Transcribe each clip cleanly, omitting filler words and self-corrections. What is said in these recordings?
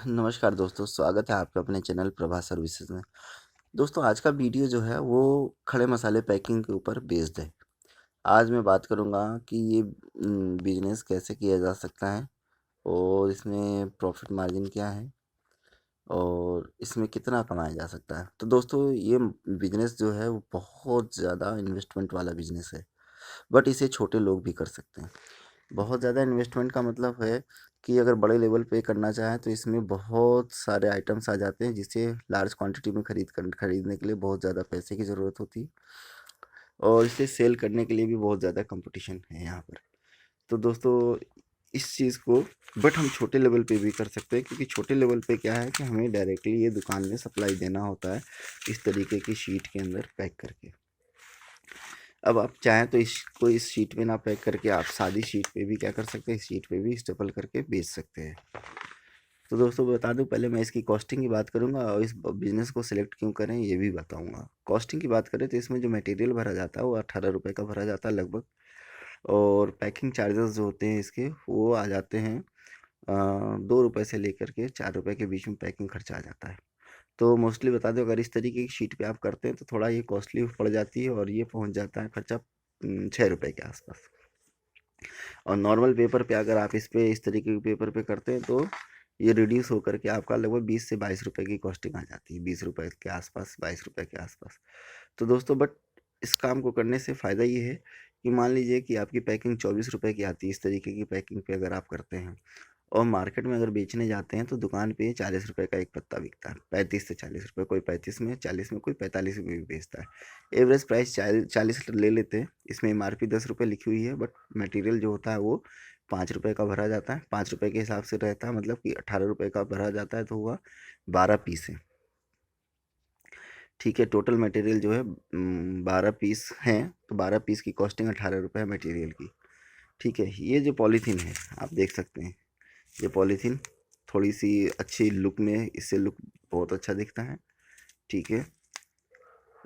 नमस्कार दोस्तों, स्वागत है आपका अपने चैनल प्रभा सर्विसेज में। दोस्तों आज का वीडियो जो है वो खड़े मसाले पैकिंग के ऊपर बेस्ड है। आज मैं बात करूँगा कि ये बिज़नेस कैसे किया जा सकता है और इसमें प्रॉफ़िट मार्जिन क्या है और इसमें कितना कमाया जा सकता है। तो दोस्तों ये बिज़नेस जो है वो बहुत ज़्यादा इन्वेस्टमेंट वाला बिज़नेस है, बट इसे छोटे लोग भी कर सकते हैं। बहुत ज़्यादा इन्वेस्टमेंट का मतलब है कि अगर बड़े लेवल पे करना चाहें तो इसमें बहुत सारे आइटम्स आ जाते हैं, जिसे लार्ज क्वांटिटी में खरीदने के लिए बहुत ज़्यादा पैसे की ज़रूरत होती है और इसे सेल करने के लिए भी बहुत ज़्यादा कंपटीशन है यहाँ पर। तो दोस्तों इस चीज़ को बट हम छोटे लेवल पे भी कर सकते हैं, क्योंकि छोटे लेवल पे क्या है कि हमें डायरेक्टली ये दुकान में सप्लाई देना होता है इस तरीके की शीट के अंदर पैक करके। अब आप चाहें तो इसको इस शीट में ना पैक करके आप सादी शीट पे भी क्या कर सकते हैं, इस शीट पे भी स्टेपल करके बेच सकते हैं। तो दोस्तों बता दूं, पहले मैं इसकी कॉस्टिंग की बात करूंगा और इस बिज़नेस को सिलेक्ट क्यों करें ये भी बताऊंगा। कॉस्टिंग की बात करें तो इसमें जो मटेरियल भरा जाता है वो 18 रुपये का भरा जाता है लगभग, और पैकिंग चार्जेस जो होते हैं इसके वो आ जाते हैं 2 रुपये से लेकर के 4 रुपये के बीच में पैकिंग खर्चा आ जाता है। तो मोस्टली बता दो, अगर इस तरीके की शीट पे आप करते हैं तो थोड़ा ये कॉस्टली पड़ जाती है और ये पहुंच जाता है खर्चा 6 रुपये के आसपास। और नॉर्मल पेपर पे अगर आप इस तरीके के पेपर पे करते हैं तो ये रिड्यूस होकर के आपका लगभग 20 से 22 रुपये की कॉस्टिंग आ जाती है, 20 रुपये के आसपास, 22 रुपये के आसपास। तो दोस्तों बट इस काम को करने से फ़ायदा ये है कि मान लीजिए कि आपकी पैकिंग 24 रुपये की आती है, इस तरीके की पैकिंग पे अगर आप करते हैं और मार्केट में अगर बेचने जाते हैं तो दुकान पे 40 रुपये का एक पत्ता बिकता है, 35 से 40 रुपये, कोई 35 में, 40 में, कोई 45 में भी बेचता है। एवरेज प्राइस 40 ले लेते हैं। इसमें एमआरपी 10 रुपये लिखी हुई है, बट मटेरियल जो होता है वो 5 रुपये का भरा जाता है। 5 रुपये के हिसाब से रहता है, मतलब कि 18 रुपये का भरा जाता है, तो हुआ 12 पीस है। ठीक है, टोटल मटेरियल जो है 12 पीस हैं, तो 12 पीस की कॉस्टिंग 18 रुपये है मटेरियल की। ठीक है, ये जो पॉलीथीन है आप देख सकते हैं, ये पॉलीथीन थोड़ी सी अच्छी लुक में, इससे लुक बहुत अच्छा दिखता है। ठीक है,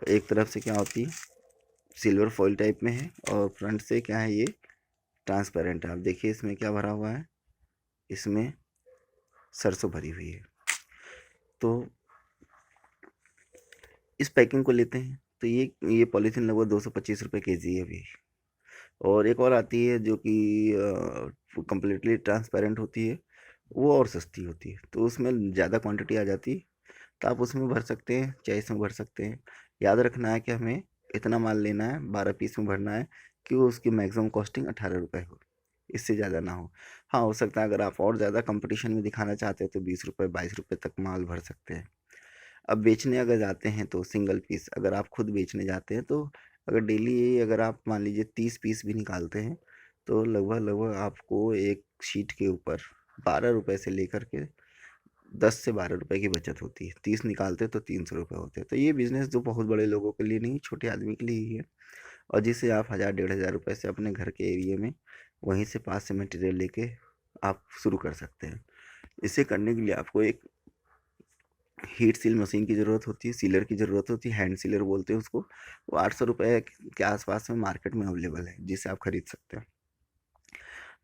एक तरफ से क्या होती है, सिल्वर फॉइल टाइप में है और फ्रंट से क्या है, ये ट्रांसपेरेंट है। आप देखिए इसमें क्या भरा हुआ है, इसमें सरसों भरी हुई है। तो इस पैकिंग को लेते हैं तो ये पॉलीथीन लगभग 225 रुपये kg है अभी। और एक और आती है जो कि कम्प्लीटली ट्रांसपेरेंट होती है, वो और सस्ती होती है, तो उसमें ज़्यादा क्वांटिटी आ जाती है, तो आप उसमें भर सकते हैं चाहे इसमें भर सकते हैं। याद रखना है कि हमें इतना माल लेना है, 12 पीस में भरना है कि वो उसकी मैक्सिमम कॉस्टिंग 18 रुपये हो, इससे ज़्यादा ना हो। हाँ, हो सकता है अगर आप और ज़्यादा कंपटीशन में दिखाना चाहते हैं तो 20 रुपये 22 रुपये तक माल भर सकते हैं। अब बेचने अगर जाते हैं तो सिंगल पीस अगर आप खुद बेचने जाते हैं तो अगर डेली अगर आप मान लीजिए 30 पीस भी निकालते हैं तो लगभग लगभग आपको एक शीट के ऊपर 12 रुपये से लेकर के 10 से 12 रुपये की बचत होती है। 30 निकालते तो 300 रुपये होते हैं। तो ये बिज़नेस जो बहुत बड़े लोगों के लिए नहीं, छोटे आदमी के लिए ही है, और जिससे आप 1000 1,500 रुपये से अपने घर के एरिए में वहीं से पास से मटेरियल लेके आप शुरू कर सकते हैं। इसे करने के लिए आपको एक हीट सील मशीन की ज़रूरत होती है, सीलर की ज़रूरत होती है, हैंड सीलर बोलते हैं उसको। वो 800 रुपये के आसपास में मार्केट में अवेलेबल है, जिसे आप खरीद सकते हैं।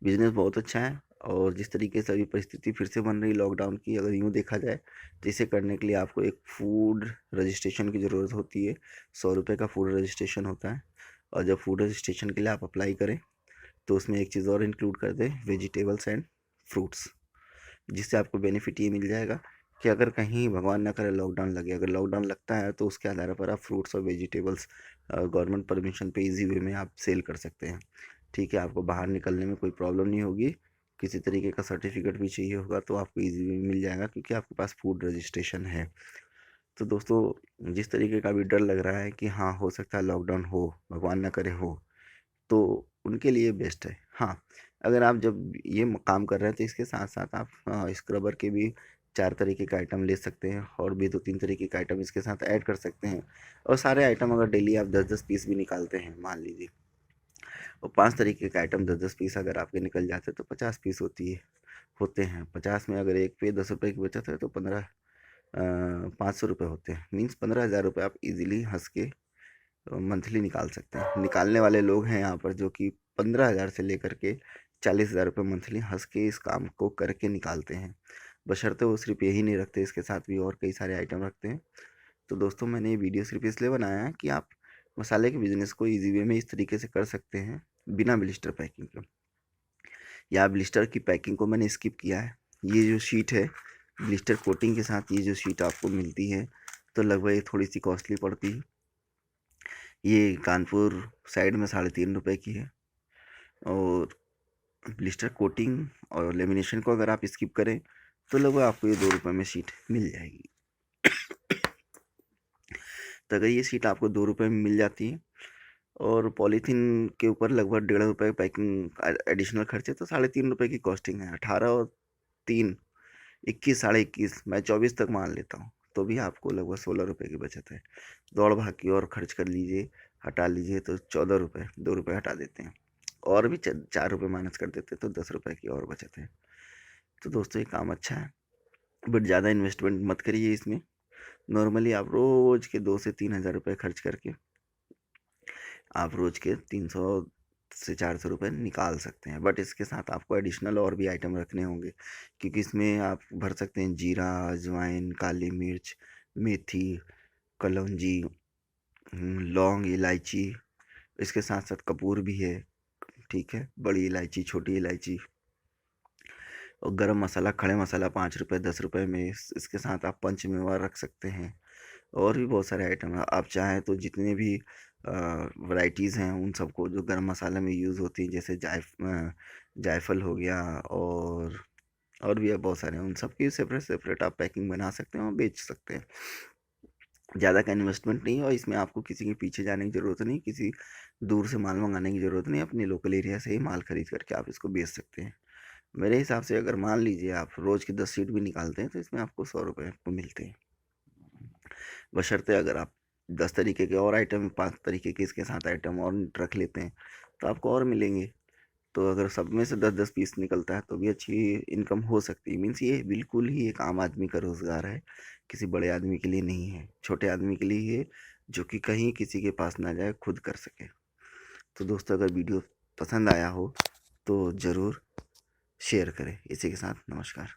बिज़नेस बहुत अच्छा है, और जिस तरीके से अभी परिस्थिति फिर से बन रही लॉकडाउन की, अगर यूँ देखा जाए तो इसे करने के लिए आपको एक फूड रजिस्ट्रेशन की ज़रूरत होती है। 100 रुपये का फूड रजिस्ट्रेशन होता है, और जब फूड रजिस्ट्रेशन के लिए आप अप्लाई करें तो उसमें एक चीज़ और इंक्लूड कर दें, वेजिटेबल्स एंड फ्रूट्स, जिससे आपको बेनिफिट ये मिल जाएगा कि अगर कहीं भगवान ना करे लॉकडाउन लगे, अगर लॉकडाउन लगता है तो उसके आधार पर आप फ्रूट्स और वेजिटेबल्स गवर्नमेंट परमिशन पे इजी वे में आप सेल कर सकते हैं। ठीक है, आपको बाहर निकलने में कोई प्रॉब्लम नहीं होगी। किसी तरीके का सर्टिफिकेट भी चाहिए होगा तो आपको इजी वे में मिल जाएगा, क्योंकि आपके पास फूड रजिस्ट्रेशन है। तो दोस्तों जिस तरीके का भी डर लग रहा है कि हाँ हो सकता है लॉकडाउन हो, भगवान ना करे हो, तो उनके लिए बेस्ट है। हाँ, अगर आप जब ये काम कर रहे हैं तो इसके साथ साथ आप स्क्रबर के भी 4 तरीके का आइटम ले सकते हैं, और भी 2-3 तरीके का आइटम इसके साथ ऐड कर सकते हैं। और सारे आइटम अगर डेली आप 10-10 पीस भी निकालते हैं मान लीजिए, और 5 तरीके का आइटम 10-10 पीस अगर आपके निकल जाते हैं तो 50 पीस होते हैं। 50 में अगर एक पे 10 रुपये की बचत है तो 500 रुपये होते हैं, मीन्स 15,000 रुपये आप इजीली हंस के मंथली निकाल सकते हैं। निकालने वाले लोग हैं यहाँ पर जो कि 15,000 से लेकर के 40,000 रुपये मंथली हंस के इस काम को करके निकालते हैं। बशर्ते वो सिर्फ यही नहीं रखते, इसके साथ भी और कई सारे आइटम रखते हैं। तो दोस्तों मैंने ये वीडियो सिर्फ इसलिए बनाया है कि आप मसाले के बिजनेस को इजी वे में इस तरीके से कर सकते हैं बिना ब्लिस्टर पैकिंग के। या ब्लिस्टर की पैकिंग को मैंने स्किप किया है। ये जो शीट है ब्लिस्टर कोटिंग के साथ, ये जो शीट आपको मिलती है तो लगभग ये थोड़ी सी कॉस्टली पड़ती है। ये कानपुर साइड में 3.5 रुपये की है। और ब्लिस्टर कोटिंग और लेमिनेशन को अगर आप स्किप करें तो लगभग आपको ये 2 रुपये में शीट मिल जाएगी। तो अगर ये शीट आपको 2 रुपये में मिल जाती है और पॉलीथीन के ऊपर लगभग 1.5 रुपये पैकिंग एडिशनल खर्चे, तो 3.5 रुपये की कॉस्टिंग है। 18 और 3 21, 21.5, मैं 24 तक मान लेता हूँ, तो भी आपको लगभग 16 रुपये की बचत है। दौड़ भाग की और खर्च कर लीजिए, हटा लीजिए तो 14 रुपये, 2 रुपये हटा देते हैं और भी 4 रुपये माइनस कर देते हैं तो 10 रुपये की और बचत है। तो दोस्तों ये काम अच्छा है, बट ज़्यादा इन्वेस्टमेंट मत करिए इसमें। नॉर्मली आप रोज़ के 2 से 3 हज़ार रुपये खर्च करके आप रोज़ के 300 से 400 रुपये निकाल सकते हैं। बट इसके साथ आपको एडिशनल और भी आइटम रखने होंगे, क्योंकि इसमें आप भर सकते हैं जीरा, अजवाइन, काली मिर्च, मेथी, कलौंजी, लौंग, इलायची। इसके साथ साथ कपूर भी है, ठीक है, बड़ी इलायची, छोटी इलायची। और गरम मसाला, खड़े मसाला 5 रुपये 10 रुपये में। इसके साथ आप पंचमेवा रख सकते हैं। और भी बहुत सारे आइटम हैं, आप चाहें तो जितने भी वैरायटीज़ हैं उन सबको जो गरम मसाला में यूज़ होती हैं, जैसे जायफल हो गया और भी बहुत सारे हैं, उन सब की सेपरेट सेपरेट आप पैकिंग बना सकते हैं और बेच सकते हैं। ज़्यादा का इन्वेस्टमेंट नहीं है और इसमें आपको किसी के पीछे जाने की ज़रूरत नहीं, किसी दूर से माल मंगाने की ज़रूरत नहीं। अपने लोकल एरिया से ही माल खरीद करके आप इसको बेच सकते हैं। मेरे हिसाब से अगर मान लीजिए आप रोज़ की 10 शीट भी निकालते हैं तो इसमें आपको 100 रुपये आपको मिलते हैं। बशर्ते अगर आप 10 तरीके के और आइटम, 5 तरीके के इसके साथ आइटम और रख लेते हैं तो आपको और मिलेंगे। तो अगर सब में से 10-10 पीस निकलता है तो भी अच्छी इनकम हो सकती है। मीन्स ये बिल्कुल ही एक आम आदमी का रोज़गार है, किसी बड़े आदमी के लिए नहीं है, छोटे आदमी के लिए है जो कि कहीं किसी के पास ना जाए, खुद कर सके। तो दोस्तों अगर वीडियो पसंद आया हो तो ज़रूर शेयर करें। इसी के साथ नमस्कार।